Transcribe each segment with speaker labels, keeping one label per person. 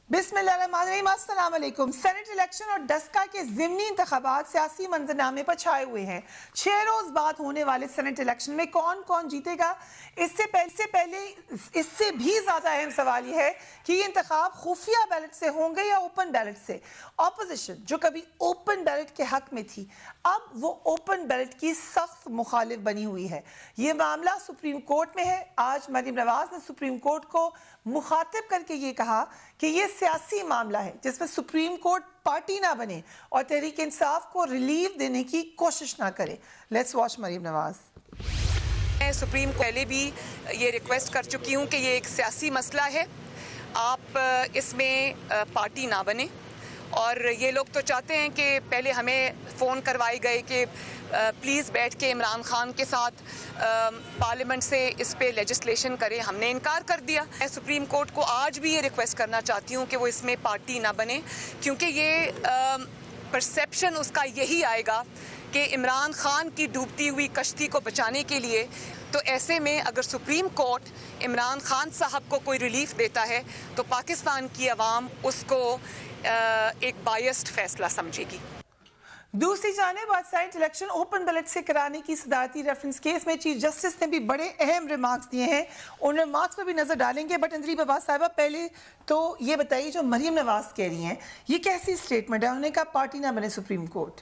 Speaker 1: बिस्मिल्लाहिर्रहमानिर्रहीम, अस्सलाम वालेकुम। सेनेट इलेक्शन और डस्का के ज़िमनी इंतखाबात सियासी मंजरनामे पर छाए हुए हैं। 6 रोज बाद होने वाले सेनेट इलेक्शन में कौन कौन जीतेगा, इससे पहले इससे भी ज्यादा अहम सवाल यह है कि ये इंतखाब खुफिया बैलेट से होंगे या ओपन बैलेट से। ऑपोजिशन जो कभी ओपन बैलेट के हक में थी, अब वो ओपन बैलेट की सख्त मुखालिफ बनी हुई है। ये मामला सुप्रीम कोर्ट में है। आज मरीम नवाज ने सुप्रीम कोर्ट को मुखातिब करके ये कहा कि ये सियासी मामला है जिसमें सुप्रीम कोर्ट पार्टी ना बने और तहरीक इंसाफ को रिलीफ देने की कोशिश ना करे। Let's watch Maryam Nawaz.
Speaker 2: मैं सुप्रीम को पहले भी ये रिक्वेस्ट कर चुकी हूँ कि ये एक सियासी मसला है, आप इसमें पार्टी ना बने। और ये लोग तो चाहते हैं कि पहले हमें फ़ोन करवाए गए कि प्लीज़ बैठ के इमरान खान के साथ पार्लियामेंट से इस पे लेजिस्लेशन करें। हमने इनकार कर दिया। मैं सुप्रीम कोर्ट को आज भी ये रिक्वेस्ट करना चाहती हूँ कि वो इसमें पार्टी ना बने, क्योंकि ये परसेप्शन उसका यही आएगा कि इमरान खान की डूबती हुई कश्ती को बचाने के लिए, तो ऐसे में अगर सुप्रीम कोर्ट इमरान खान साहब को कोई रिलीफ देता है तो पाकिस्तान की आवाम उसको एक बायस्ड फैसला समझेगी।
Speaker 1: दूसरी जानिब आज सेनेट इलेक्शन ओपन बैलेट से कराने की सदारती रेफरेंस केस में चीफ जस्टिस ने भी बड़े अहम रिमार्क्स दिए हैं। उन रिमार्क्स पर भी नजर डालेंगे, बट अंदरी बाबा साहिबा पहले तो ये बताइए, जो मरीम नवाज कह रही हैं ये कैसी स्टेटमेंट है? उन्होंने कहा पार्टी ना बने सुप्रीम कोर्ट।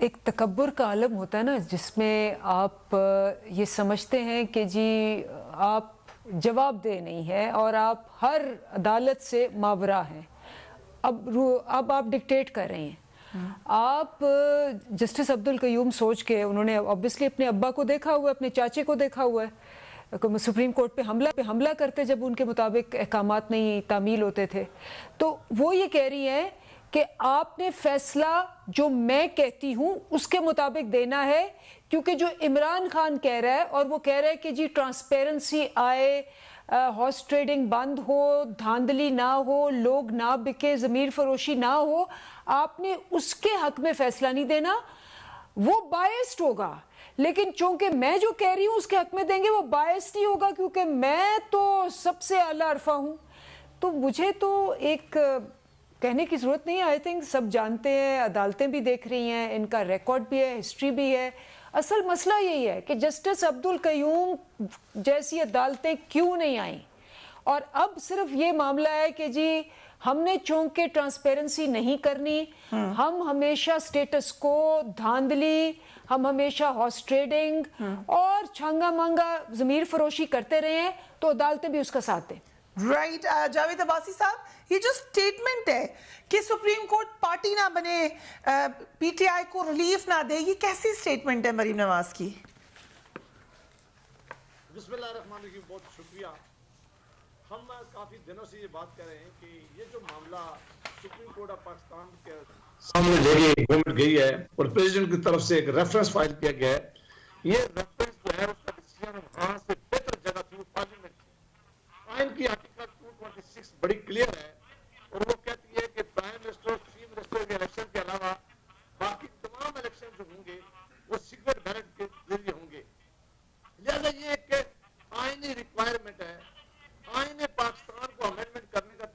Speaker 3: एक तकब्बुर का आलम होता है ना, जिसमें आप ये समझते हैं कि जी आप जवाबदेह नहीं है और आप हर अदालत से मावरा हैं। अब आप डिक्टेट कर रहे हैं। आप जस्टिस अब्दुल कयूम सोच के, उन्होंने ऑब्वियसली अपने अब्बा को देखा हुआ है, अपने चाचे को देखा हुआ है सुप्रीम कोर्ट पे हमला करते जब उनके मुताबिक अहकामात नहीं तामील होते थे। तो वो ये कह रही हैं कि आपने फैसला जो मैं कहती हूँ उसके मुताबिक देना है, क्योंकि जो इमरान खान कह रहा है, और वो कह रहा है कि जी ट्रांसपेरेंसी आए, हॉर्स ट्रेडिंग बंद हो, धांधली ना हो, लोग ना बिके, ज़मीर फरोशी ना हो, आपने उसके हक में फैसला नहीं देना, वो बायस्ड होगा। लेकिन चूंकि मैं जो कह रही हूँ उसके हक में देंगे, वो बायस्ड नहीं होगा, क्योंकि मैं तो सबसे आला अरफा हूँ। तो मुझे तो एक कहने की ज़रूरत नहीं है। आई थिंक सब जानते हैं, अदालतें भी देख रही हैं, इनका रिकॉर्ड भी है, हिस्ट्री भी है। असल मसला यही है कि जस्टिस अब्दुल कयूम जैसी अदालतें क्यों नहीं आई, और अब सिर्फ ये मामला है कि जी हमने चूंकि ट्रांसपेरेंसी नहीं करनी, हम हमेशा स्टेटस को, धांधली, हम हमेशा हॉर्स ट्रेडिंग और छांगा मांगा ज़मीर फरोशी करते रहे हैं, तो अदालतें भी उसका साथ दें।
Speaker 1: राइट जावेद अब्बासी साहब, ये जो स्टेटमेंट है कि सुप्रीम कोर्ट पार्टी ना बने, पीटीआई को रिलीफ ना दे, ये कैसी स्टेटमेंट है मरीम नवाज की?
Speaker 4: बिस्मिल्लाहिर्रहमानिर्रहीम, बहुत शुक्रिया। हम काफी दिनों से ये बात कर रहे हैं कि ये जो मामला सुप्रीम कोर्ट ऑफ पाकिस्तान के सामने लेके गवर्नमेंट गई है और प्रेसिडेंट की तरफ से एक रेफरेंस फाइल किया गया है, ये रेफरेंस जो है उसका डिसीजन वहां से बेहतर जगह थी पार्लियामेंट। आइन की आर्टिकल 226 बड़ी क्लियर है और वो कहती है कि प्राइम मिनिस्टर, चीफ मिनिस्टर के इलेक्शन के अलावा बाकी तमाम इलेक्शन जो होंगे वो सीक्रेट बैलेट के जरिए होंगे। लिहाजा ये एक आईनी रिक्वायरमेंट है। आईने पाकिस्तान को अमेंडमेंट करने का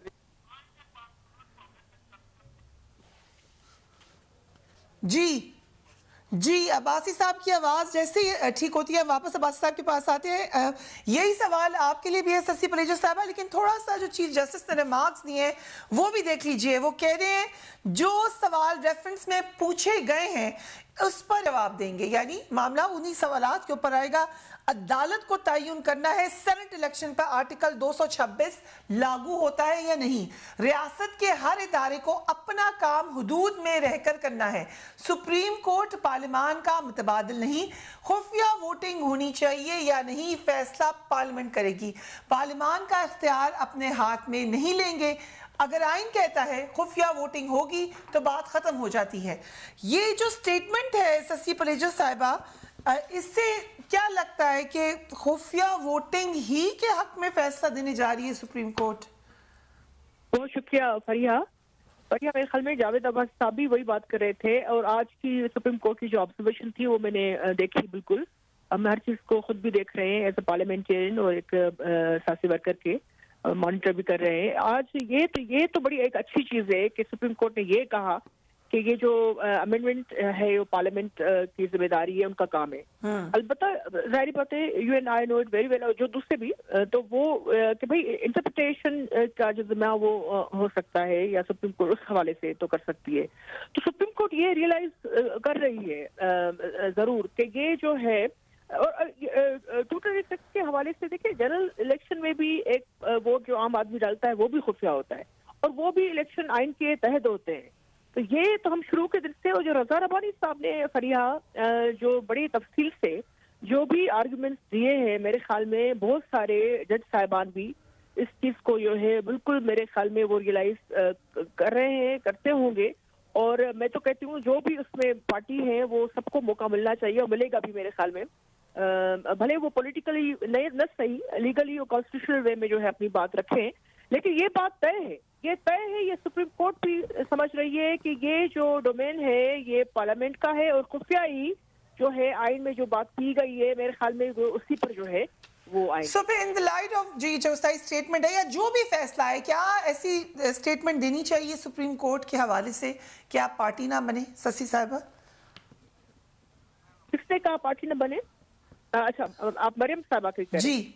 Speaker 1: जी अब्बासी साहब की आवाज़ जैसे ही ठीक होती है वापस अब्बासी साहब के पास आते हैं। यही सवाल आपके लिए भी है ससी पलेजो साहबा, लेकिन थोड़ा सा जो चीफ जस्टिस ने रिमार्क्स दिए हैं वो भी देख लीजिए। वो कह रहे हैं जो सवाल रेफरेंस में पूछे गए हैं उस पर जवाब देंगे, यानी मामला उन्हीं सवालात के ऊपर आएगा। अदालत को तयन करना है सेनेट इलेक्शन पर आर्टिकल 226 लागू होता है या नहीं। रियासत के हर इदारे को अपना काम हुदूद में रहकर करना है। सुप्रीम कोर्ट पार्लियामान का मुतबादिल नहीं। खुफिया वोटिंग होनी चाहिए या नहीं, फैसला पार्लियामेंट करेगी। पार्लियामान का इख्तियार अपने हाथ में नहीं लेंगे। अगर आइन कहता है खुफिया वोटिंग होगी तो बात खत्म हो जाती है। ये जो स्टेटमेंट है ससी पलेजो साहिबा, इससे क्या लगता है कि खुफिया वोटिंग ही के हक में फैसला देने जा रही है सुप्रीम कोर्ट?
Speaker 5: बहुत शुक्रिया फरिया। मेरे ख्याल में जावेद अब्बासी साहब भी वही बात कर रहे थे, और आज की सुप्रीम कोर्ट की जो ऑब्जर्वेशन थी वो मैंने देखी। बिल्कुल हम हर चीज को खुद भी देख रहे हैं एज ए पार्लियामेंटेरियन और एक सियासी वर्कर के। मॉनिटर भी कर रहे हैं। आज ये तो बड़ी एक अच्छी चीज है कि सुप्रीम कोर्ट ने ये कहा कि ये जो अमेंडमेंट है वो पार्लियामेंट की जिम्मेदारी है, उनका काम है। अलबत्ता जाहिर बात है, you and I know it very well, जो दूसरे भी तो वो कि भाई इंटरप्रिटेशन का जो जिम्मा वो हो सकता है या सुप्रीम कोर्ट उस हवाले से तो कर सकती है। तो सुप्रीम कोर्ट ये रियलाइज कर रही है जरूर कि ये जो है, और 226 के हवाले से देखिए, जनरल इलेक्शन में भी एक वोट जो आम आदमी डालता है वो भी खुफिया होता है, और वो भी इलेक्शन आइन के तहत होते हैं। तो ये तो हम शुरू के दिन से, और जो रजा रबानी साहब ने फरिया जो बड़ी तफसील से जो भी आर्गुमेंट्स दिए हैं, मेरे ख्याल में बहुत सारे जज साहिबान भी इस चीज को जो है बिल्कुल मेरे ख्याल में वो रियलाइज कर रहे हैं, करते होंगे। और मैं तो कहती हूँ जो भी उसमें पार्टी है वो सबको मौका मिलना चाहिए, और मिलेगा भी मेरे ख्याल में। भले वो पॉलिटिकली न सही, लीगली और कॉन्स्टिट्यूशनल वे में जो है अपनी बात रखें, लेकिन ये बात तय है, ये सुप्रीम कोर्ट भी समझ रही है कि ये जो डोमेन है ये पार्लियामेंट का है, और खुफियाई जो है आइन में जो बात की गई है, मेरे ख्याल में वो उसी पर जो है वो आइन।
Speaker 1: सो फिर इन द लाइट ऑफ जी जो स्टेटमेंट है या जो भी फैसला है, क्या ऐसी स्टेटमेंट देनी चाहिए सुप्रीम कोर्ट के हवाले से कि आप पार्टी ना बने? शशि साहिबा,
Speaker 5: किसने कहा पार्टी न बने? अच्छा, आप मरियम साहिबा की कह रहे हैं?
Speaker 1: जी,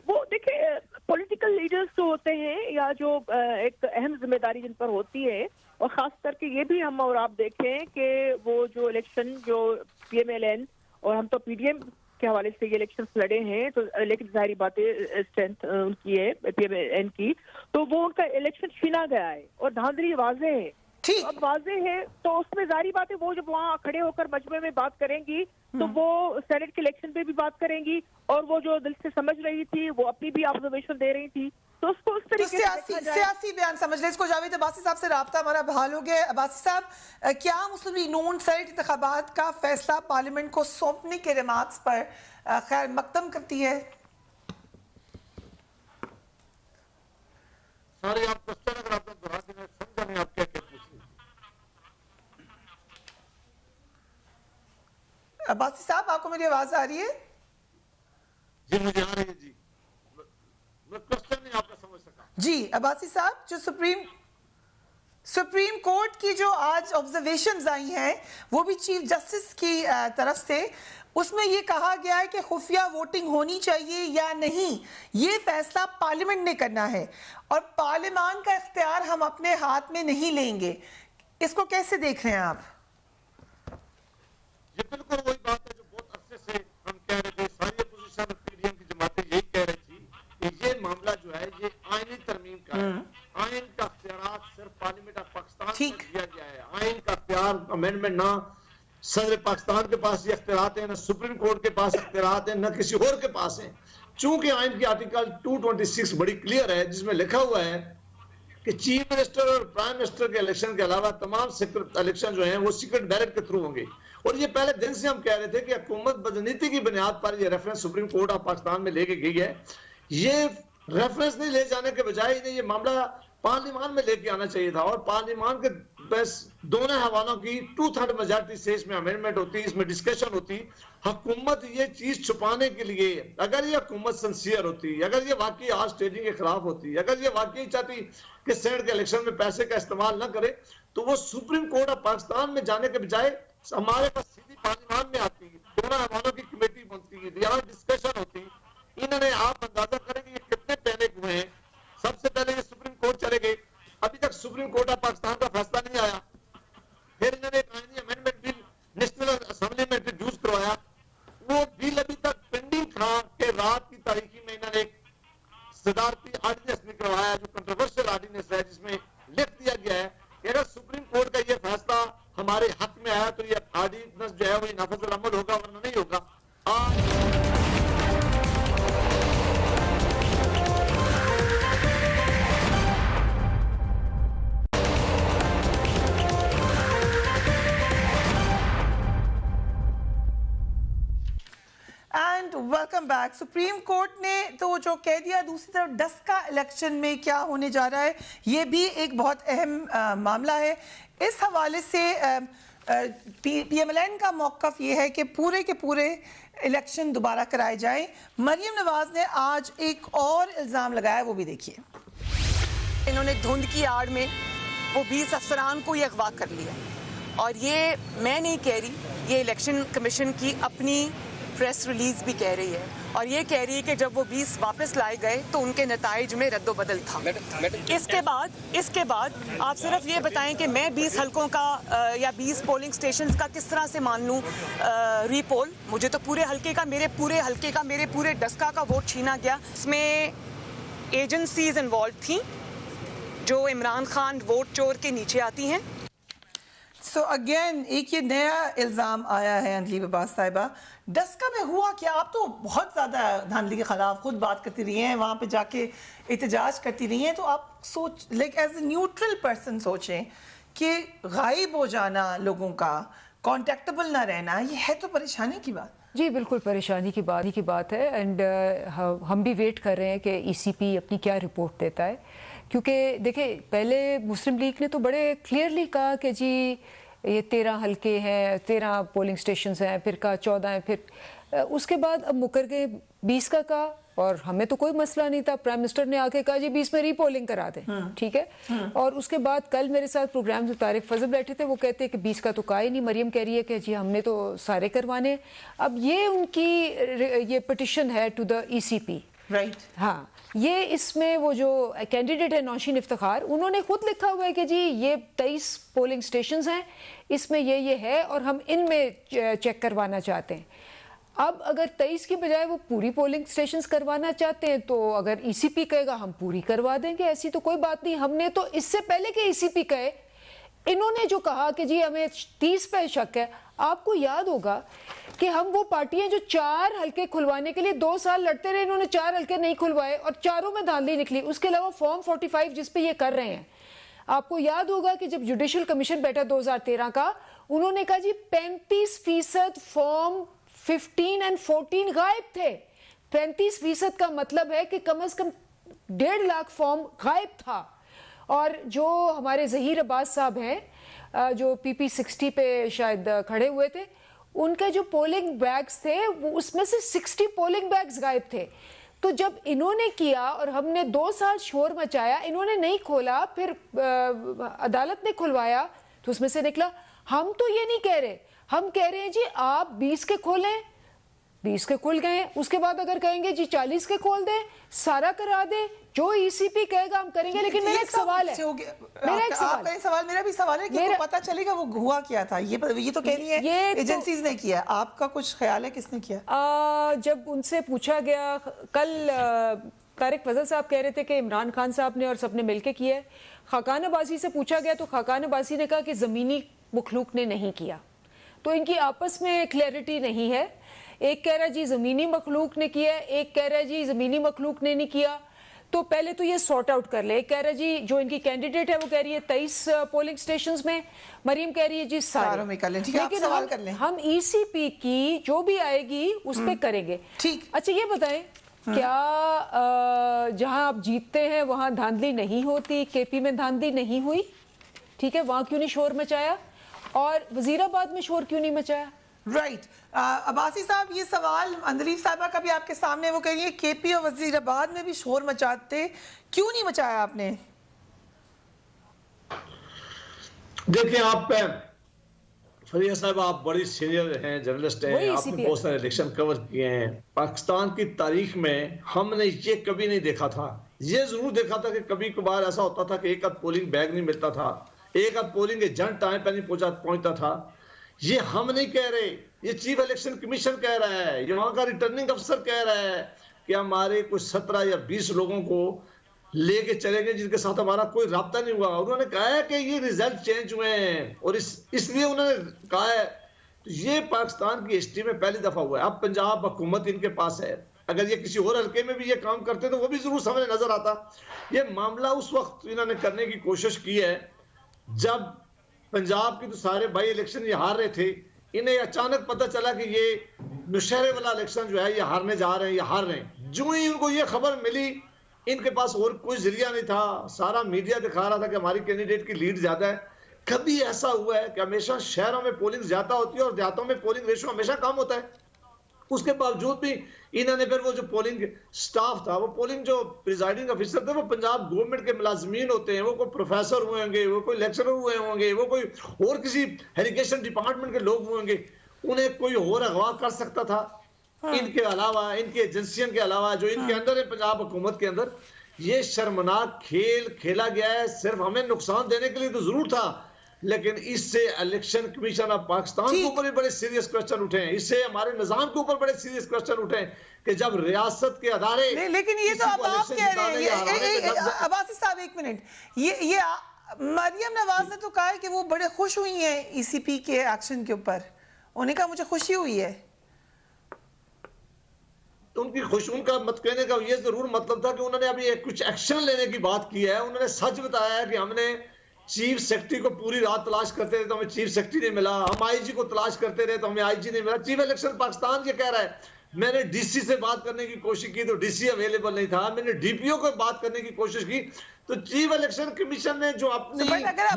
Speaker 5: वो देखिए, पॉलिटिकल लीडर्स जो होते हैं या जो एक अहम जिम्मेदारी जिन पर होती है, और खास करके ये भी हम और आप देखें कि वो जो इलेक्शन जो PMLN, और हम तो PDM के हवाले से ये इलेक्शन लड़े हैं, तो लेकिन जाहिर बात है स्ट्रेंथ उनकी है PMLN की, तो वो उनका इलेक्शन छीना गया है, और धांधली वाजे है।
Speaker 1: ठीक,
Speaker 5: अब वाजे है तो उसमें जारी बात है, वो जब वहाँ खड़े होकर मजमे में बात करेंगी तो वो सेनेट के इलेक्शन पे भी बात करेंगी, और वो जो दिल से समझ रही थी वो अपनी भी ऑब्जर्वेशन दे रही थी, तो उसको उस
Speaker 1: तो
Speaker 5: तरीके से देखा जाए।
Speaker 1: सियासी बयान समझ ले इसको। जावेद अब्बासी साहब से राब्ता हमारा बहाल हो गया। अब्बासी साहब, क्या मुस्लिम लीग नून सेनेट इंतखाबात का फैसला पार्लियामेंट को सौंपने के रिमार्क्स पर खैर मकदम करती है?
Speaker 4: सारे आप क्वेश्चन अगर आपने दोहरा के समझा नहीं आप क्या कहते हैं?
Speaker 1: अब्बासी साहब, आपको मेरी आवाज आ रही है?
Speaker 4: जी मुझे आ रही है जी, मैं क्वेश्चन नहीं आपका समझ सका।
Speaker 1: जी अब्बासी साहब, जो सुप्रीम कोर्ट की जो आज ऑब्जर्वेशंस आई हैं वो भी चीफ जस्टिस की तरफ से, उसमें ये कहा गया है कि खुफिया वोटिंग होनी चाहिए या नहीं, ये फैसला पार्लियामेंट ने करना है, और पार्लियामान का इख्तियार हम अपने हाथ में नहीं लेंगे। इसको कैसे देख रहे हैं आप?
Speaker 4: ये बिल्कुल वही बात है जो बहुत अरसे से हम कह रहे थे, सारी अपोजिशन PDM की जमातें यही कह रही थी कि ये मामला जो है ये आईनी तरमीम का है। आइन का इख्तियार सिर्फ पार्लियामेंट ऑफ पाकिस्तान को दिया गया है। आइन का इख्तियार अमेंडमेंट ना सदर पाकिस्तान के पास ये इख्तियार है, ना सुप्रीम कोर्ट के पास इख्तियार है, ना किसी और के पास है। चूंकि आइन की आर्टिकल 226 बड़ी क्लियर है, जिसमें लिखा हुआ है कि चीफ मिनिस्टर और प्राइम मिनिस्टर के इलेक्शन के अलावा तमाम इलेक्शन जो हैं वो सीक्रेट बैलेट के थ्रू होंगे। और ये पहले दिन से हम कह रहे थे कि हुकूमत बदनीति की बुनियाद पर ये reference supreme court of Pakistan में लेके गई है। ये रेफरेंस नहीं ले जाने के बजाय इन्हें ये मामला पार्लियामान में लेके आना चाहिए था, और पार्लियामान के बस दोनों हवालों की 2/3 मेजॉरिटी से इसमें अमेंडमेंट होती, इसमें डिस्कशन होती। हुकूमत ये चीज छुपाने के लिए, अगर ये हुकूमत सिंसियर होती, अगर ये वाकई आज ट्रेडिंग के खिलाफ होती, अगर ये वाकई चाहती कि सेनेट के इलेक्शन में पैसे का इस्तेमाल न करे, तो वो सुप्रीम कोर्ट ऑफ पाकिस्तान में जाने के बजाय हमारे पास सीधी पार्लियामान में आती, दोनों हवालों की कमेटी बनती, यहाँ डिस्कशन होती। इन्होंने, आप अंदाजा करेंगे ये कितने पैनिक हुए हैं। सबसे पहले ये सुप्रीम कोर्ट चले गए, अभी तक सुप्रीम कोर्ट ऑफ पाकिस्तान का फैसला नहीं आया। फिर इन्होंने एक आईनी अमेंडमेंट बिल नेशनल असेंबली में इंट्रोड्यूस करवाया, वो बिल अभी तक पेंडिंग था कि रात की तारीखी में इन्होंने एक सदारती ऑर्डिनेंस निकलवाया जो कंट्रोवर्शियल ऑर्डिनेंस है, जिसमें लिख दिया गया है कि अगर सुप्रीम कोर्ट का ये फैसला हमारे हक में आया तो ये ऑर्डिनेंस जो है वो नाफिज अमल होगा, वरना नहीं होगा।
Speaker 1: And welcome back. Supreme court ने तो जो कह दिया, दूसरी तरफ डस्का इलेक्शन में क्या होने जा रहा है ये भी एक बहुत अहम मामला है। इस हवाले से PMLN का मौक़िफ़ ये है कि पूरे के पूरे इलेक्शन दोबारा कराए जाए। मरियम नवाज ने आज एक और इल्ज़ाम लगाया, वो भी देखिए।
Speaker 2: इन्होंने धुंध की आड़ में वो 20 अफसरान को ये अगवा कर लिया, और ये मैं नहीं कह रही, ये इलेक्शन कमीशन की अपनी प्रेस रिलीज भी कह रही है, और ये कह रही है कि जब वो 20 वापस लाए गए तो उनके नताइज में रद्दोबदल था। इसके बाद आप सिर्फ ये बताएं कि मैं 20 हलकों का या 20 पोलिंग स्टेशंस का किस तरह से मान लूँ रीपोल। मुझे तो पूरे हलके का, मेरे पूरे डस्का का वोट छीना गया। इसमें एजेंसीज इन्वॉल्व थी जो इमरान खान वोट चोर के नीचे आती हैं।
Speaker 1: सो अगेन एक ये नया इल्ज़ाम आया है अंजलि अब्बास साहिबा। डस्का में हुआ क्या? आप तो बहुत ज़्यादा धांधली के ख़िलाफ़ खुद बात करती रही हैं, वहाँ पे जाके एहतजाज करती रही हैं, तो आप सोच like as a neutral person सोचें कि गायब हो जाना लोगों का, कॉन्टेक्टेबल ना रहना, ये है तो परेशानी की बात।
Speaker 3: जी बिल्कुल परेशानी की बात है। एंड हम भी वेट कर रहे हैं कि ईसीपी अपनी क्या रिपोर्ट देता है, क्योंकि देखिए पहले मुस्लिम लीग ने तो बड़े क्लियरली कहा कि जी ये 13 हलके हैं, 13 पोलिंग स्टेशंस हैं, फिर कहा 14 हैं, फिर उसके बाद अब मुकर गए 20 का कहा, और हमें तो कोई मसला नहीं था। प्राइम मिनिस्टर ने आके कहा जी 20 में रीपोलिंग करा दें, ठीक है। और उसके बाद कल मेरे साथ प्रोग्राम में तारिक फजल बैठे थे, वो कहते हैं कि 20 का तो कहा ही नहीं। मरियम कह रही है कि जी हमने तो सारे करवाने। अब ये उनकी ये पिटिशन है टू द ईसीपी,
Speaker 1: राइट।
Speaker 3: हाँ, ये इसमें वो जो कैंडिडेट है नौशीन इफ्तिखार, उन्होंने खुद लिखा हुआ है कि जी ये 23 पोलिंग स्टेशंस हैं, इसमें ये है और हम इनमें चेक करवाना चाहते हैं। अब अगर 23 की बजाय वो पूरी पोलिंग स्टेशंस करवाना चाहते हैं, तो अगर ईसीपी कहेगा हम पूरी करवा देंगे, ऐसी तो कोई बात नहीं। हमने तो इससे पहले कि ईसीपी कहे, इन्होंने जो कहा कि जी हमें 30 पे शक है, आपको याद होगा कि हम वो पार्टी हैं जो 4 हलके खुलवाने के लिए 2 साल लड़ते रहे, इन्होंने 4 हलके नहीं खुलवाए और चारों में धांधली निकली। उसके अलावा फॉर्म 45 जिस पे ये कर रहे हैं, आपको याद होगा कि जब जुडिशल कमीशन बैठा 2013 का, उन्होंने कहा जी 35% फॉर्म 15 और 14 गायब थे। 35% का मतलब है कि कम से कम 1.5 लाख फॉर्म गायब था। और जो हमारे ज़हीर अब्बास साहब हैं, जो PP 60 पे शायद खड़े हुए थे, उनके जो पोलिंग बैग्स थे वो उसमें से 60 पोलिंग बैग्स गायब थे। तो जब इन्होंने किया और हमने 2 साल शोर मचाया, इन्होंने नहीं खोला, फिर अदालत ने खुलवाया, तो उसमें से निकला। हम तो ये नहीं कह रहे, हम कह रहे हैं जी आप 20 के खोलें, 20 के खुल गए। उसके बाद अगर कहेंगे जी 40 के खोल दें, सारा करा दें, जो ईसीपी कहेगा हम करेंगे। लेकिन मेरा एक सवाल है,
Speaker 1: मेरा भी सवाल है कि पता चलेगा वो हुआ क्या था। ये तो कह रही है एजेंसीज ने किया, आपका कुछ ख्याल है किसने किया?
Speaker 3: जब उनसे पूछा गया, कल तारिक फजल साहब कह रहे थे कि इमरान खान साहब ने और सबने मिलकर किया है। खाकान अब्बासी से पूछा गया तो खाकान अब्बासी ने कहा कि ज़मीनी मखलूक ने नहीं किया। तो इनकी आपस में क्लैरिटी नहीं है। एक कह रहा है जी ज़मीनी मखलूक ने किया, एक कह रहा है जी ज़मीनी मखलूक ने नहीं किया। तो पहले तो ये सॉर्ट आउट कर ले। एक कह रहा है जी जो इनकी कैंडिडेट है वो कह रही है 23 पोलिंग स्टेशंस में, मरियम कह रही है जी सारे
Speaker 1: में कर लें। ठीक है,
Speaker 3: लेकिन
Speaker 1: सवाल कर लें।
Speaker 3: हम ईसीपी की जो भी आएगी उस पे करेंगे।
Speaker 1: ठीक।
Speaker 3: अच्छा ये बताएं, क्या जहां आप जीतते हैं वहां धांधली नहीं होती? केपी में धांधली नहीं हुई, ठीक है, वहां क्यों नहीं शोर मचाया? और वजीराबाद में शोर क्यों नहीं मचाया?
Speaker 1: राइट। अब्बासी साहब, ये सवाल अंजलि साहिबा का भी आपके सामने, वो कह रही है केपी और वजीराबाद में भी शोर मचाते, क्यों नहीं मचाया आपने?
Speaker 4: देखिए, आप फरिया साहब, आप बड़ी सीनियर हैं, जर्नलिस्ट हैं, आपने बहुत सारे इलेक्शन कवर किए हैं। पाकिस्तान की तारीख में हमने ये कभी नहीं देखा था। ये जरूर देखा था कि कभी कभार ऐसा होता था कि एक आध पोलिंग बैग नहीं मिलता था, एक आध पोलिंग एजेंट टाइम पर नहीं पहुंचता था। ये हम नहीं कह रहे, ये चीफ इलेक्शन कमीशन कह रहा है, ये वहां का रिटर्निंग अफसर कह रहा है कि हमारे कुछ 17 या 20 लोगों को लेके चले गए जिनके साथ हमारा कोई राब्ता नहीं हुआ। उन्होंने कहा है कि ये रिजल्ट चेंज हुए हैं और इसलिए उन्होंने कहा है। तो ये पाकिस्तान की हिस्ट्री में पहली दफा हुआ है। अब पंजाब हुकूमत इनके पास है, अगर ये किसी और हल्के में भी ये काम करते तो वो भी जरूर सामने नजर आता। ये मामला उस वक्त इन्होंने करने की कोशिश की है जब पंजाब की तो सारे बाई इलेक्शन ये हार रहे थे। इन्हें अचानक पता चला कि ये नौशहरे वाला इलेक्शन जो है ये हारने जा रहे हैं, ये हार रहे हैं। जो ही उनको ये खबर मिली, इनके पास और कोई जरिया नहीं था, सारा मीडिया दिखा रहा था कि हमारी कैंडिडेट की लीड ज्यादा है। कभी ऐसा हुआ है कि हमेशा शहरों में पोलिंग ज्यादा होती है और देहातों में पोलिंग रेशो हमेशा कम होता है? اس کے باوجود بھی انہوں نے پھر وہ جو پولنگ سٹاف تھا، وہ پولنگ جو پریزائڈنگ افیسر تھے، وہ پنجاب گورنمنٹ کے ملازمین ہوتے ہیں، وہ کوئی پروفیسر ہوئے ہوں گے، وہ کوئی لیکچرر ہوئے ہوں گے، وہ کوئی اور کسی ایجوکیشن ڈپارٹمنٹ کے لوگ ہوں گے، انہیں کوئی اور اغوا کر سکتا تھا ان کے علاوہ، ان کی ایجنسیوں کے علاوہ جو ان کے اندر ہے پنجاب حکومت کے اندر. یہ شرمناک کھیل کھیلا گیا ہے. صرف ہمیں نقصان دینے کے لیے تو ضرور تھا، لیکن اس سے الیکشن کمیشن آف پاکستان کے اوپر بھی بڑے سیریس کوسچن اٹھے ہیں، اس سے ہمارے نظام کے اوپر بڑے سیریس کوسچن اٹھے ہیں کہ جب ریاست کے ادارے.
Speaker 1: لیکن یہ تو اب آپ کہہ رہے ہیں، عباسی صاحب ایک منٹ، یہ مریم نواز نے تو کہا ہے کہ وہ بڑے خوش ہوئی ہیں ای سی پی کے ایکشن کے اوپر، انہوں نے کہا مجھے خوشی ہوئی ہے.
Speaker 4: ان کی ان کا مت کہنے کا یہ ضرور مطلب تھا کہ انہوں نے ابھی کچھ ایکشن لینے کی بات کی ہے. انہوں نے سچ بتایا ہے کہ ہم نے چیف سیکرٹری کو پوری رات تلاش کرتے رہے تو ہمیں چیف سیکرٹری نہیں ملا، ہم آئی جی کو تلاش کرتے رہے تو ہمیں آئی جی نہیں ملا. چیف الیکشن پاکستان یہ کہہ رہا ہے میں نے ڈی سی سے بات کرنے کی کوشش کی تو ڈی سی اویلیبل نہیں تھا، میں نے ڈی پی او کو بات کرنے کی کوشش کی تو چیف الیکشن کمیشن نے جو اپنی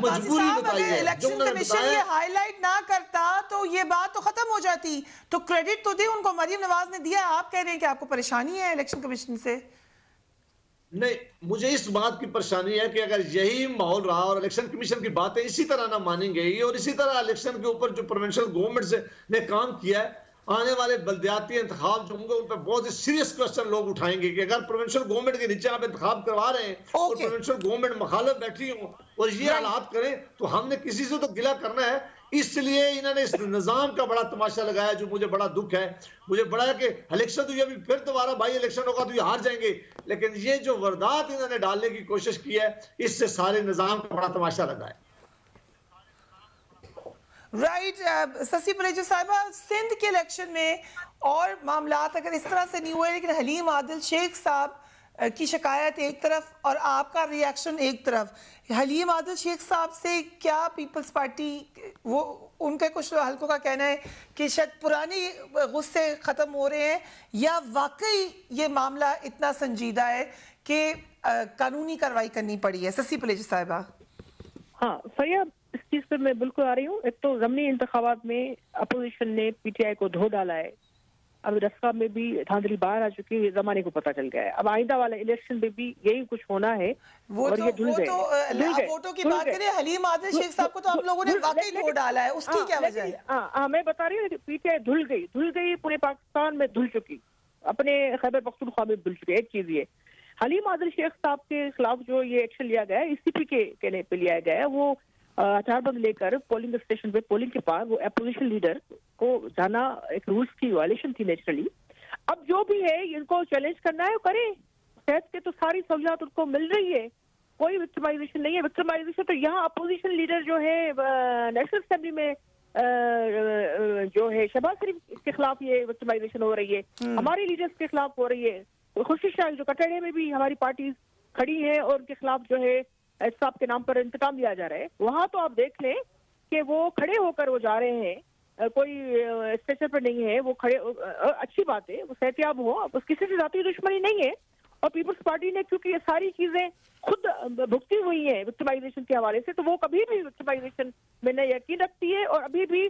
Speaker 4: مجبوری بتائی ہے،
Speaker 1: الیکشن کمیشن یہ ہائی لائٹ نہ کرتا تو یہ بات تو ختم ہو جاتی. تو کریڈٹ تو دے ان کو، مریم نواز نے دیا. آپ کہہ رہے ہیں کہ آپ کو پریشانی ہے الیکشن کمیشن سے؟
Speaker 4: نہیں، مجھے اس بات کی پریشانی ہے کہ اگر یہی ماحول رہا اور الیکشن کمیشن کی باتیں اسی طرح نہ مانی گئی اور اسی طرح الیکشن کے اوپر جو پروونشل گورنمنٹ نے کام کیا ہے، آنے والے بلدیاتی انتخاب جو ہوں گے ان پہ بہت ہی سیریس کوسچن لوگ اٹھائیں گے کہ اگر پروونشل گورنمنٹ کے نیچے آپ انتخاب کروا رہے ہیں اور پروونشل گورنمنٹ مخالف بیٹھی ہوں اور یہ حالات کریں تو ہم نے کسی سے تو گلہ کرنا ہے. اس لیے انہوں نے اس نظام کا بڑا تماشا لگایا جو مجھے بڑا دکھ ہے. مجھے بڑا ہے کہ الیکشن تو یہ بھی پھر دوبارہ بھائی الیکشن ہوگا تو یہ ہار جائیں گے، لیکن یہ جو واردات انہوں نے ڈالنے کی کوشش کی ہے اس سے سارے نظام کا بڑا تماشا لگا ہے.
Speaker 1: رائٹ. سسی پریجو صاحبہ، سندھ کے الیکشن میں اور معاملات اگر اس طرح سے نہیں ہوئے، لیکن حلیم عادل شیخ صاحب کی شکایت ایک طرف اور آپ کا ری ایکشن ایک طرف. حلیم عادل شیخ صاحب سے کیا پیپلز پارٹی، وہ ان کے کچھ حلقوں کا کہنا ہے کہ شاید پرانے غصے ختم ہو رہے ہیں یا واقعی یہ معاملہ اتنا سنجیدہ ہے کہ قانونی کارروائی کرنی پڑی ہے؟ سسی پریجو صاحبہ.
Speaker 5: ہاں فریہ، اس چیز پر میں بالکل آ رہی ہوں. ایک تو ضمنی انتخابات میں اپوزیشن نے پی ٹی آئی کو دھو ڈالا ہے. اب رسکا میں بھی دھاندلی باہر آ چکی ہے، زمانے کو پتہ چل گیا ہے. اب آئندہ والا الیکشن میں بھی یہی کچھ ہونا ہے.
Speaker 1: وہ تو ووٹوں کی بات کریں، حلیم عادل شیخ صاحب کو تو آپ لوگوں نے واقعی دھو ڈالا ہے، اس کی کیا وجہ ہے؟
Speaker 5: ہاں میں بتا رہی ہوں، پی ٹی آئی دھل گئی پورے پاکستان میں دھل چکی، اپنے خیبر پختونخوا میں دھل چکی. ایک چیز یہ حلیم عادل شیخ صاحب کے خلاف جو یہ ایکشن لیا گیا ہے، ای سی پی کے کہنے پہ لیا گیا ہے، وہ ہتھیار بند لے کر پولنگ اسٹیشن پہ پولنگ کے پاس وہ اپوزیشن لیڈر کو جانا ایک رولز کی وائلیشن تھی نیچرلی. اب جو بھی ہے ان کو چیلنج کرنا ہے وہ کریں. صحت کے تو ساری سہولیات ان کو مل رہی ہے، کوئی وکٹمائزیشن نہیں ہے. وکٹمائزیشن تو یہاں اپوزیشن لیڈر جو ہے نیشنل اسمبلی میں جو ہے شہباز شریف کے خلاف یہ وکٹمائزیشن ہو رہی ہے، ہمارے لیڈرز کے خلاف ہو رہی ہے. خوشی شاہ جو کٹڑے میں بھی ہماری پارٹیز کھڑی ہیں اور ان کے خلاف جو ہے صاحب کے نام پر انتقام لیا جا رہا ہے. وہاں تو آپ دیکھ لیں کہ وہ کھڑے ہو کر وہ جا رہے ہیں، کوئی اسٹیشن پر نہیں ہے، وہ کھڑے. اچھی بات ہے، وہ صحتیاب ہو، اس کسی سے ذاتی دشمنی نہیں ہے. اور پیپلز پارٹی نے کیونکہ یہ ساری چیزیں خود بھگتی ہوئی ہیں وکٹمائزیشن کے حوالے سے، تو وہ کبھی بھی وکٹمائزیشن میں نہ یقین رکھتی ہے اور ابھی بھی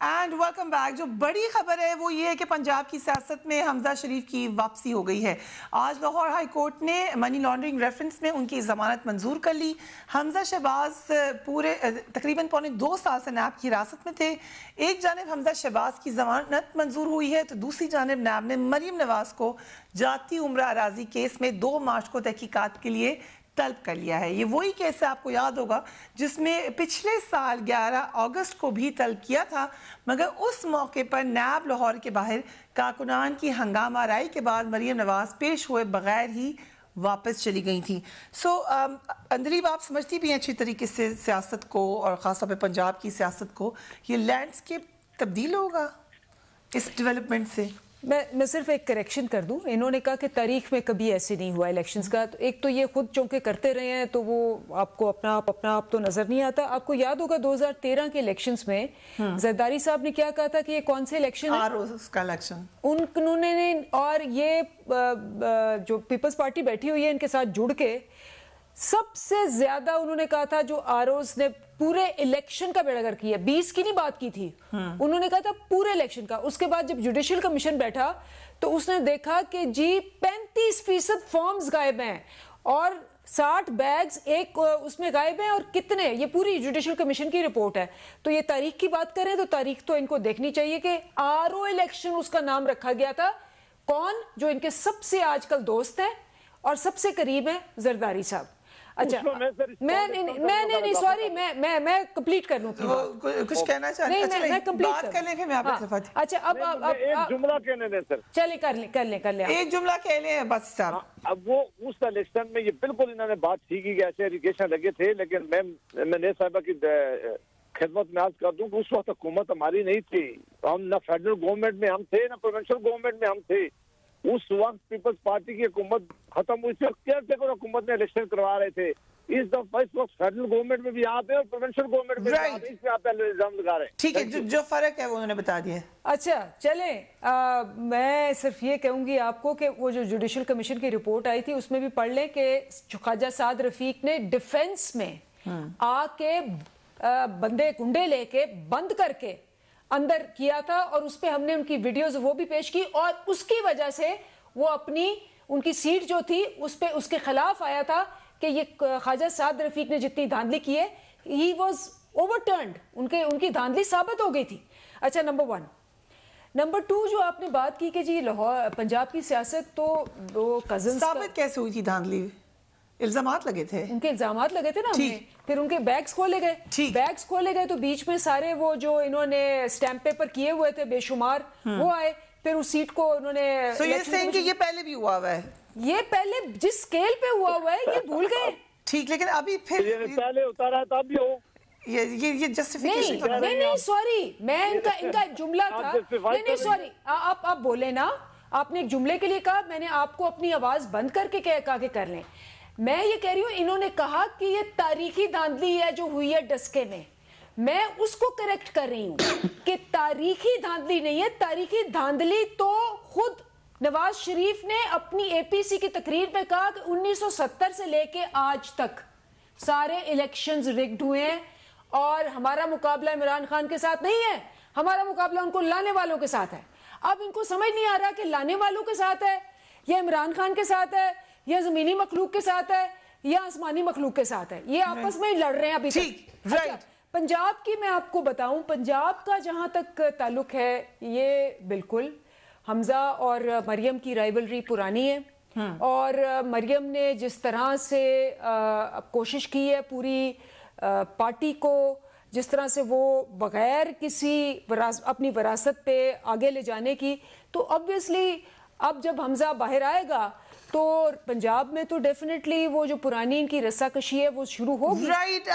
Speaker 1: اینڈ ویلکم بیک. جو بڑی خبر ہے وہ یہ ہے کہ پنجاب کی سیاست میں حمزہ شریف کی واپسی ہو گئی ہے. آج لاہور ہائی کورٹ نے منی لانڈرنگ ریفرنس میں ان کی ضمانت منظور کر لی. حمزہ شہباز پورے تقریباً 2.25 سال سے نیب کی حراست میں تھے. ایک جانب حمزہ شہباز کی ضمانت منظور ہوئی ہے تو دوسری جانب نیب نے مریم نواز کو جاتی عمرہ اراضی کیس میں 2 مارچ کو تحقیقات کے لیے طلب کر لیا ہے. یہ وہی کیس ہے، آپ کو یاد ہوگا، جس میں پچھلے سال 11 اگست کو بھی طلب کیا تھا، مگر اس موقع پر نیب لاہور کے باہر کارکنان کی ہنگامہ آرائی کے بعد مریم نواز پیش ہوئے بغیر ہی واپس چلی گئی تھیں. اندلیب، آپ سمجھتی بھی ہیں اچھی طریقے سے سیاست کو اور خاص طور پہ پنجاب کی سیاست کو، یہ لینڈسکیپ تبدیل ہوگا اس ڈیولپمنٹ سے؟
Speaker 3: میں صرف ایک کریکشن کر دوں. انہوں نے کہا کہ تاریخ میں کبھی ایسے نہیں ہوا الیکشنز کا. تو ایک تو یہ خود چونکہ کرتے رہے ہیں تو وہ آپ کو اپنا آپ تو نظر نہیں آتا. آپ کو یاد ہوگا 2013 کے الیکشنز میں زرداری صاحب نے کیا کہا تھا کہ یہ کون سے الیکشن
Speaker 1: ہے،
Speaker 3: انہوں نے اور یہ جو پیپلز پارٹی بیٹھی ہوئی ہے ان کے ساتھ جڑ کے سب سے زیادہ انہوں نے کہا تھا جو آروز نے پورے الیکشن کا بیڑا گرک کیا، 20 کی نہیں بات کی تھی، انہوں نے کہا تھا پورے الیکشن کا. اس کے بعد جب جوڈیشل کمیشن بیٹھا تو اس نے دیکھا کہ جی 35% فارمز غائب ہیں اور 60 بیگز ایک اس میں غائب ہیں، اور کتنے، یہ پوری جوڈیشل کمیشن کی رپورٹ ہے. تو یہ تاریخ کی بات کریں تو تاریخ تو ان کو دیکھنی چاہیے کہ آر او الیکشن اس کا نام رکھا گیا تھا. کون؟ جو ان کے سب سے آج کل دوست ہیں اور سب سے قریب ہیں، زرداری صاحب. اچھا میں سوری میں کمپلیٹ کر لوں
Speaker 1: کچھ کہنا چاہتے ہیں، میں
Speaker 3: بات
Speaker 1: کر لیں پھر میں آپ کی طرف آتی ہوں.
Speaker 3: اچھا اب
Speaker 4: ایک جملہ کہنے دیں سر،
Speaker 3: چلے کر لیں
Speaker 1: ایک جملہ کہہ لیں عباسی صاحب.
Speaker 4: اب وہ اس الیکشن میں یہ بالکل انہوں نے بات ٹھیک کی کہ ایسے الیگیشن لگے تھے، لیکن میں نے صاحبہ کی خدمت میں عرض کر دوں کہ اس وقت حکومت ہماری نہیں تھی، ہم نہ فیڈرل گورنمنٹ میں ہم تھے نہ پروونشل گورنمنٹ میں ہم تھے. اس وقت پیپلز پارٹی کی حکومت ختم ہوئی تھی اور کیئر ٹیکر حکومت میں الیکشن کروا رہے تھے. اس دفعہ اس وقت فیڈرل گورنمنٹ میں بھی آپ ہیں اور پروونشل گورنمنٹ میں بھی آپ ہیں، اس میں آپ الزام لگا رہے ہیں.
Speaker 1: ٹھیک ہے، جو فرق ہے وہ انہوں نے بتا دیا ہے.
Speaker 3: اچھا چلیں، میں صرف یہ کہوں گی آپ کو کہ وہ جو جوڈیشل کمیشن کی رپورٹ آئی تھی اس میں بھی پڑھ لیں کہ خواجہ سعد رفیق نے ڈیفنس میں آ کے بندے گنڈے لے کے بند کر کے اندر کیا تھا، اور اس پہ ہم نے ان کی ویڈیوز وہ بھی پیش کی، اور اس کی وجہ سے وہ ان کی سیٹ جو تھی اس کے خلاف آیا تھا کہ یہ خواجہ سعد رفیق نے جتنی دھاندلی کی ہے ہی واز اوورٹرنڈ، ان کی دھاندلی ثابت ہو گئی تھی. اچھا نمبر 1. نمبر 2 جو آپ نے بات کی کہ جی لاہور پنجاب کی سیاست، تو وہ کزنز
Speaker 1: ثابت کیسے ہوئی تھی دھاندلی؟ الزامات لگے تھے،
Speaker 3: ان کے الزامات لگے تھے نا، پھر ان کے بیگز کھولے گئے تو بیچ میں سارے وہ جو انہوں نے سٹیمپ پیپر کیے ہوئے تھے بے شمار وہ آئے، پھر اس سیٹ کو انہوں نے
Speaker 1: یہ پہلے بھی ہوا ہے،
Speaker 3: یہ پہلے جس سکیل پہ ہوا ہے یہ بھول گئے.
Speaker 1: ٹھیک، لیکن ابھی پھر
Speaker 4: پہلے اتارا تب بھی ہو
Speaker 1: یہ جسٹیفیکیشن
Speaker 3: نہیں سوری، میں ان کا ایک جملہ تھا، نہیں سوری آپ بولے نا، آپ نے ایک جملے کے لیے کہا، میں نے آپ کو اپنی آواز بند کر کے کہا کہ کر لیں. میں یہ کہہ رہی ہوں انہوں نے کہا کہ یہ تاریخی دھاندلی ہے جو ہوئی ہے ڈسکے میں اس کو کریکٹ کر رہی ہوں کہ تاریخی دھاندلی نہیں ہے. تاریخی دھاندلی تو خود نواز شریف نے اپنی اے پی سی کی تقریر میں کہا کہ 1970 سے لے کے آج تک سارے الیکشنز رگڈ ہوئے ہیں، اور ہمارا مقابلہ عمران خان کے ساتھ نہیں ہے، ہمارا مقابلہ ان کو لانے والوں کے ساتھ ہے. اب ان کو سمجھ نہیں آ رہا کہ لانے والوں کے ساتھ ہے یا عمران خان کے ساتھ ہے یا زمینی مخلوق کے ساتھ ہے یا آسمانی مخلوق کے ساتھ ہے، یہ آپس میں لڑ رہے ہیں ابھی تک. پنجاب کی میں آپ کو بتاؤں، پنجاب کا جہاں تک تعلق ہے یہ بالکل حمزہ اور مریم کی رائیولری پرانی ہے، اور مریم نے جس طرح سے کوشش کی ہے پوری پارٹی کو، جس طرح سے وہ بغیر کسی اپنی وراثت پہ آگے لے جانے کی، تو obviously اب جب حمزہ باہر آئے گا تو پنجاب میں تو ڈیفینیٹلی وہ جو پرانی ان کی رسا کشی ہے وہ شروع ہوگی.
Speaker 1: رائٹ،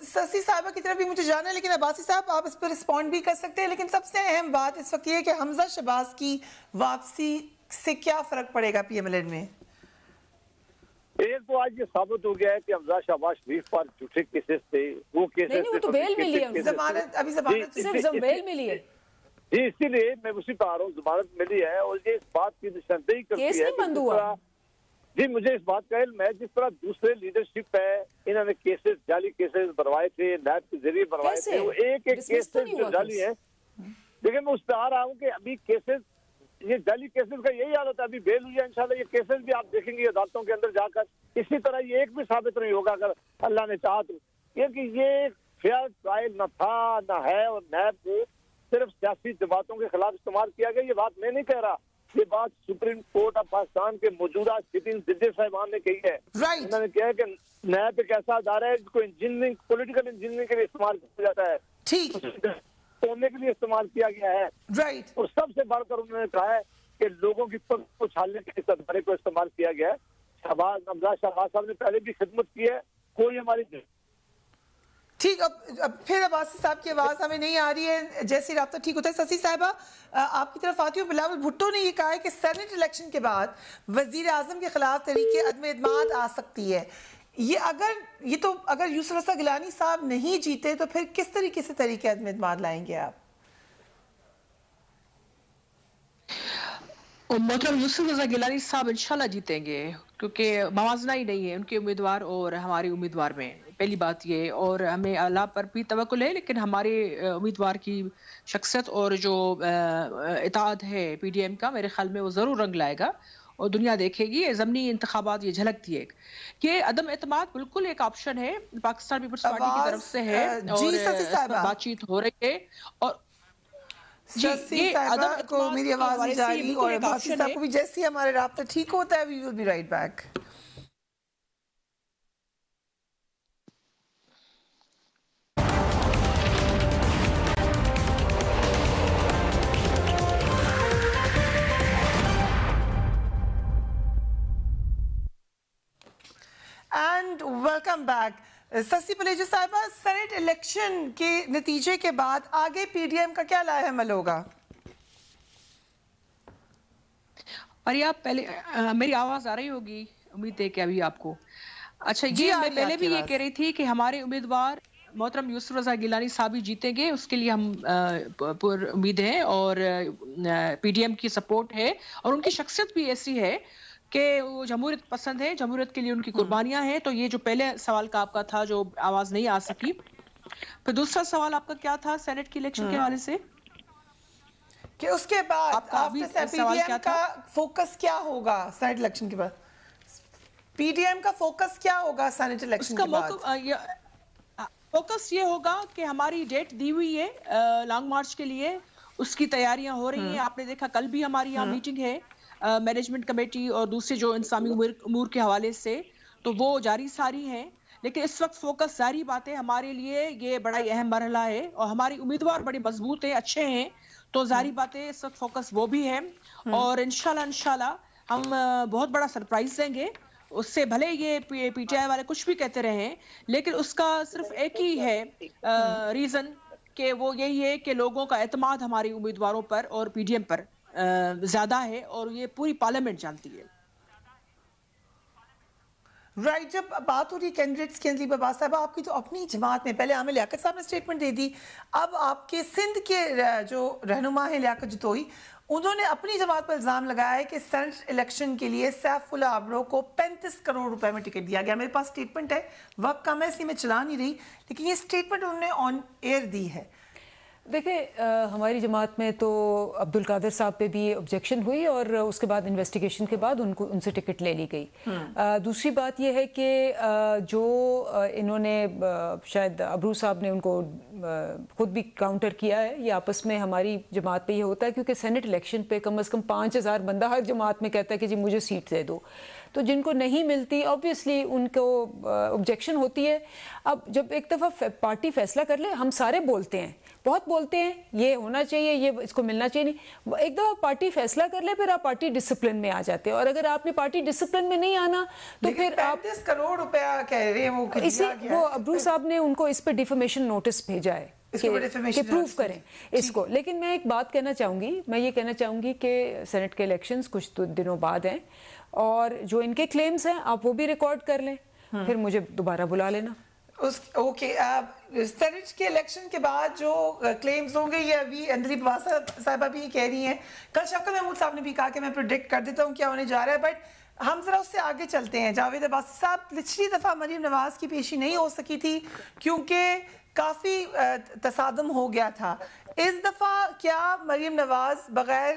Speaker 1: سسی صاحبہ کی طرف بھی مجھے جانا ہے، لیکن عباسی صاحب آپ اس پر رسپونڈ بھی کر سکتے ہیں. لیکن سب سے اہم بات اس وقت یہ ہے کہ حمزہ شہباز کی واپسی سے کیا فرق پڑے گا پی ایم ایل این میں؟
Speaker 4: ایک تو آج یہ ثابت ہو گیا ہے کہ حمزہ شہباز شریف پر جھوٹے کیسز تھے، وہ کیسز
Speaker 3: نہیں وہ تو بیل ملی ہے،
Speaker 1: ضمانت
Speaker 3: صرف بیل ملی ہے.
Speaker 4: جی اسی لیے میں اسی پہ آ رہا ہوں، ضمانت ملی ہے، اور یہ اس بات کی نشاندہی کرتی ہے.
Speaker 3: کیس نہیں بند ہوا.
Speaker 4: جی مجھے اس بات کا علم ہے، جس طرح دوسرے لیڈرشپ ہے انہوں نے کیسز جعلی کیسز بنوائے تھے، نیب کے ذریعے بنوائے تھے، وہ ایک کیسز جو جعلی ہیں. لیکن میں اس پہ آ رہا ہوں کہ ابھی کیسز، یہ جعلی کیسز کا یہی حال ہوتا ہے. ابھی بیل ہوئی ہے انشاءاللہ، یہ کیسز بھی آپ دیکھیں گے عدالتوں کے اندر جا کر. اسی طرح یہ ایک بھی ثابت نہیں ہوگا اگر اللہ نے چاہا تو، کیونکہ یہ فیئر ٹرائل نہ تھا نہ ہے، اور نیب کو صرف سیاسی جماعتوں کے خلاف استعمال کیا گیا. یہ بات میں نہیں کہہ رہا، یہ بات سپریم کورٹ آف پاکستان کے موجودہ سٹنگ ججز صاحبان نے کہی ہے. انہوں نے کہا ہے کہ نیب ایک ایسا ادارہ ہے جس کو انجینئرنگ، پولیٹیکل انجینئرنگ کے لیے استعمال کیا جاتا ہے،
Speaker 1: ٹھیک
Speaker 4: توڑنے کے لیے استعمال کیا گیا ہے.
Speaker 1: رائٹ،
Speaker 4: اور سب سے بڑھ کر انہوں نے کہا ہے کہ لوگوں کی پگ کو چھالنے کے اس ادارے کو استعمال کیا گیا ہے. حمزہ شہباز صاحب نے پہلے بھی خدمت کی ہے، کوئی ہماری
Speaker 1: ٹھیک. اب پھر عباسی صاحب کی آواز ہمیں نہیں آ رہی ہے، جیسے رابطہ ٹھیک ہوتا ہے. سسی صاحبہ آپ کی طرف آتی ہوں. بلاول بھٹو نے یہ کہا ہے کہ سینٹ الیکشن کے بعد وزیر اعظم کے خلاف تحریک عدم اعتماد آ سکتی ہے. اگر یوسف رضا گیلانی صاحب نہیں جیتے تو پھر کس طریقے سے تحریک عدم اعتماد لائیں گے آپ؟
Speaker 6: محترم یوسف رضا گیلانی صاحب انشاءاللہ جیتیں گے. کیونکہ موازنہ ہی نہیں ہے ان کے امیدوار اور ہمارے امیدوار میں، پہلی بات یہ. اور ہمیں اللہ پر بھی توکل ہے، لیکن ہمارے امیدوار کی شخصیت اور جو اتحاد ہے پی ڈی ایم کا، میرے خیال میں وہ ضرور رنگ لائے گا اور دنیا دیکھے گی. یہ ضمنی انتخابات یہ جھلکتی ہے کہ عدم اعتماد بالکل ایک آپشن ہے پاکستان پیپلز پارٹی کی طرف سے ہے، اور اس پر بات چیت ہو رہی ہے. اور
Speaker 1: شسی صاحبہ کو میری آواز نہیں جا رہی، اور باسی صاحب کو بھی جیسے ہمارے رابطہ ٹھیک ہوتا ہے we will be right back. And welcome back. سسی پلیجو صاحبہ، سینٹ الیکشن کے نتیجے کے بعد آگے پی ڈی ایم کا کیا لائحہ عمل ہوگا؟
Speaker 6: پریا، پہلے میری آواز آ رہی ہوگی، امید ہے کہ ابھی آپ کو. اچھا،
Speaker 1: جی
Speaker 6: یہ میں پہلے بھی یہ کہہ رہی تھی کہ ہمارے امیدوار محترم یوسف رضا گیلانی صاحب ہی جیتیں گے، اس کے لیے ہم پر امید ہیں، اور پی ڈی ایم کی سپورٹ ہے، اور ان کی شخصیت بھی ایسی ہے کہ وہ جمہوریت پسند ہے، جمہوریت کے لیے ان کی قربانیاں ہیں. تو یہ جو پہلے سوال کا آپ کا تھا جو آواز نہیں آ سکی، پھر دوسرا سوال آپ کا کیا تھا سینٹ کی الیکشن کے حوالے سے،
Speaker 1: کہ اس کے بعد آفٹر پی ڈی ایم کا فوکس کیا ہوگا سینٹ الیکشن کے بعد؟ پی ڈی ایم کا فوکس کیا ہوگا سینٹ الیکشن کے بعد؟
Speaker 6: فوکس یہ ہوگا کہ ہماری ڈیٹ دی ہوئی ہے لانگ مارچ کے لیے، اس کی تیاریاں ہو رہی ہیں. آپ نے دیکھا کل بھی ہماری یہاں میٹنگ ہے مینجمنٹ کمیٹی اور دوسرے جو انسانی امور کے حوالے سے، تو وہ جاری ساری ہیں. لیکن اس وقت فوکس ظاہری بات ہے ہمارے لیے یہ بڑا اہم مرحلہ ہے، اور ہماری امیدوار بڑے مضبوط ہیں، اچھے ہیں، تو ظاہری بات ہے اس وقت فوکس وہ بھی ہے. اور انشاءاللہ ہم بہت بڑا سرپرائز دیں گے. اس سے بھلے یہ پی ٹی آئی والے کچھ بھی کہتے رہیں، لیکن اس کا صرف ایک ہی ہے ریزن، کہ وہ یہی ہے کہ لوگوں کا اعتماد ہماری امیدواروں پر اور پی ڈی ایم پر زیادہ ہے، اور یہ پوری پارلیمنٹ جانتی ہے.
Speaker 1: رائٹ، جب بات ہو رہی کینڈیڈیٹس کی، انجلی بابا صاحب آپ کی تو اپنی جماعت میں پہلے عامر لیاقت صاحب نے سٹیٹمنٹ دے دی، اب آپ کے سندھ کے جو رہنما ہیں لیاقت جتوئی، انہوں نے اپنی جماعت پر الزام لگایا ہے کہ سینٹ الیکشن کے لیے سیف اللہ ابرو کو 35 کروڑ روپے میں ٹکٹ دیا گیا. میرے پاس سٹیٹمنٹ ہے، وقت کم ہے اس لیے میں چلا نہیں رہی، لیکن یہ سٹیٹمنٹ انہوں نے آن ایئر دی ہے.
Speaker 3: دیکھیں، ہماری جماعت میں تو عبدالقادر صاحب پہ بھی آبجیکشن ہوئی، اور اس کے بعد انویسٹیگیشن کے بعد ان سے ٹکٹ لے لی گئی. دوسری بات یہ ہے کہ جو انہوں نے شاید ابرو صاحب نے ان کو خود بھی کاؤنٹر کیا ہے، یہ آپس میں ہماری جماعت پہ یہ ہوتا ہے، کیونکہ سینٹ الیکشن پہ کم از کم 5000 بندہ ہر جماعت میں کہتا ہے کہ جی مجھے سیٹ دے دو، تو جن کو نہیں ملتی آبویسلی ان کو آبجیکشن ہوتی ہے. اب جب ایک دفعہ پارٹی فیصلہ کر لے، ہم سارے بولتے ہیں، بہت بولتے ہیں یہ ہونا چاہیے، یہ اس کو ملنا چاہیے نہیں، ایک دفعہ پارٹی فیصلہ کر لے پھر آپ پارٹی ڈسپلن میں آ جاتے ہیں. اور اگر آپ نے پارٹی ڈسپلن میں نہیں آنا تو پھر آپ
Speaker 1: 35 کروڑ روپیہ کہہ رہے ہیں،
Speaker 3: وہ ابرو صاحب نے ان کو اس پہ ڈیفیمیشن نوٹس بھیجا ہے کہ پروف کریں اس کو. لیکن میں ایک بات کہنا چاہوں گی، میں یہ کہنا چاہوں گی کہ سینٹ کے الیکشنز کچھ دنوں بعد ہیں، اور جو ان کے کلیمز ہیں آپ وہ بھی ریکارڈ کر لیں، پھر مجھے دوبارہ بلا لینا.
Speaker 1: اوکے، سینٹ کے الیکشن کے بعد جو کلیمز ہوں گے، یہ ابھی اندلی بابا صاحبہ بھی یہ کہہ رہی ہیں. کل شفقت محمود صاحب نے بھی کہا کہ میں پریڈکٹ کر دیتا ہوں کیا ہونے جا رہا ہے، بٹ ہم ذرا اس سے آگے چلتے ہیں. جاوید عباسی صاحب، پچھلی دفعہ مریم نواز کی پیشی نہیں ہو سکی تھی کیونکہ کافی تصادم ہو گیا تھا. اس دفعہ کیا مریم نواز بغیر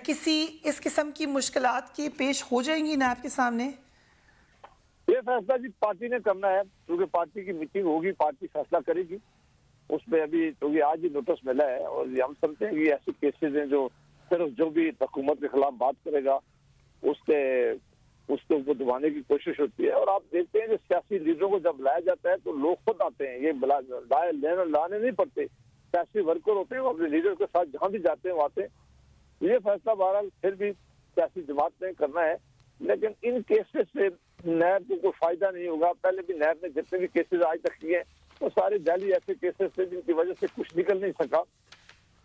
Speaker 1: کسی اس قسم کی مشکلات کے پیش ہو جائیں گی نائب کے سامنے؟
Speaker 7: یہ فیصلہ جی پارٹی نے کرنا ہے، کیونکہ پارٹی کی میٹنگ ہوگی، پارٹی فیصلہ کرے گی اس پہ. ابھی کیونکہ آج ہی نوٹس ملا ہے، اور ہم سمجھتے ہیں کہ ایسے کیسز ہیں جو صرف جو بھی حکومت کے خلاف بات کرے گا اس کو دبانے کی کوشش ہوتی ہے. اور آپ دیکھتے ہیں کہ سیاسی لیڈروں کو جب لایا جاتا ہے تو لوگ خود آتے ہیں، یہ لانے نہیں پڑتے، سیاسی ورکر ہوتے ہیں، وہ اپنے لیڈر کے ساتھ جہاں بھی جاتے ہیں وہ آتے ہیں. یہ فیصلہ بہرحال پھر بھی سیاسی جماعت نے کرنا ہے، لیکن ان کیسز سے نیب کو کوئی فائدہ نہیں ہوگا. پہلے بھی نیب نے جتنے بھی کیسز آج تک کیے وہ سارے جعلی ایسے کیسز تھے جن کی وجہ سے کچھ نکل نہیں سکا،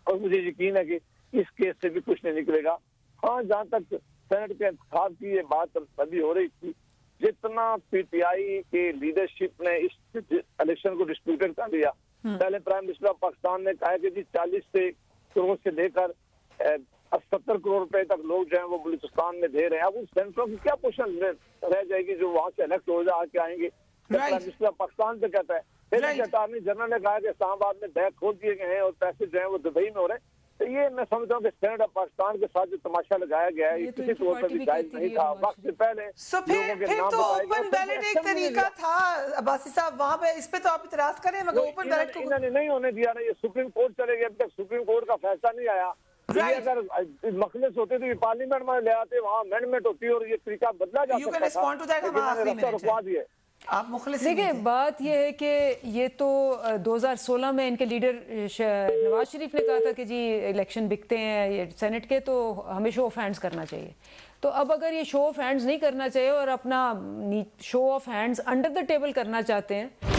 Speaker 7: اور مجھے یقین ہے کہ اس کیس سے بھی کچھ نہیں نکلے گا. ہاں، جہاں تک سینٹ کے انتخاب کی یہ بات ابھی ہو رہی تھی، جتنا پی ٹی آئی کے لیڈرشپ نے اس الیکشن کو ڈسپیوٹڈ کر دیا. پہلے پرائم منسٹر آف پاکستان نے کہا کہ جی 40 کروڑ سے لے کر अब 70 करोड़ रुपए तक लोग जो है वो बलूचिस्तान में दे रहे हैं। अब उस सेंटरों की क्या पोजीशन रह जाएगी जो वहां से इलेक्ट हो जाके आएंगे? प्राइम पाकिस्तान पे कहता है, फिर अटॉर्नी जनरल ने कहा कि इस्लामाबाद में बैग खोल दिए गए हैं और पैसे जो है वो दुबई में हो रहे हैं। तो ये मैं समझता हूँ कि सेनेट ऑफ पाकिस्तान के साथ जो तमाशा लगाया गया है, ये किसी तौर पर भी जायज नहीं था। वक्त से पहले
Speaker 1: फिर तो ओपन बैलेट एक तरीका था अब्बासी साहब, वहां पे इस पे तो आप इतराज करें, मगर ओपन बैलेट को
Speaker 7: इन्होंने नहीं होने दिया ना। ये सुप्रीम कोर्ट चले गए, अभी तक सुप्रीम कोर्ट का फैसला नहीं आया। ये अगर मखलिस होते तो ये पार्लियामेंट में ले आते, वहाँ अमेंडमेंट होती और ये तरीका बदला जा सकता था। रुकवा दिए।
Speaker 1: आप मुखलिस
Speaker 3: देखिए, बात यह है कि ये तो 2016 में इनके लीडर नवाज शरीफ ने कहा था कि जी इलेक्शन बिकते हैं ये सेनेट के, तो हमें शो ऑफ हैंड्स करना चाहिए। तो अब अगर ये शो ऑफ हैंड्स नहीं करना चाहिए और अपना show off hands under the table करना चाहते हैं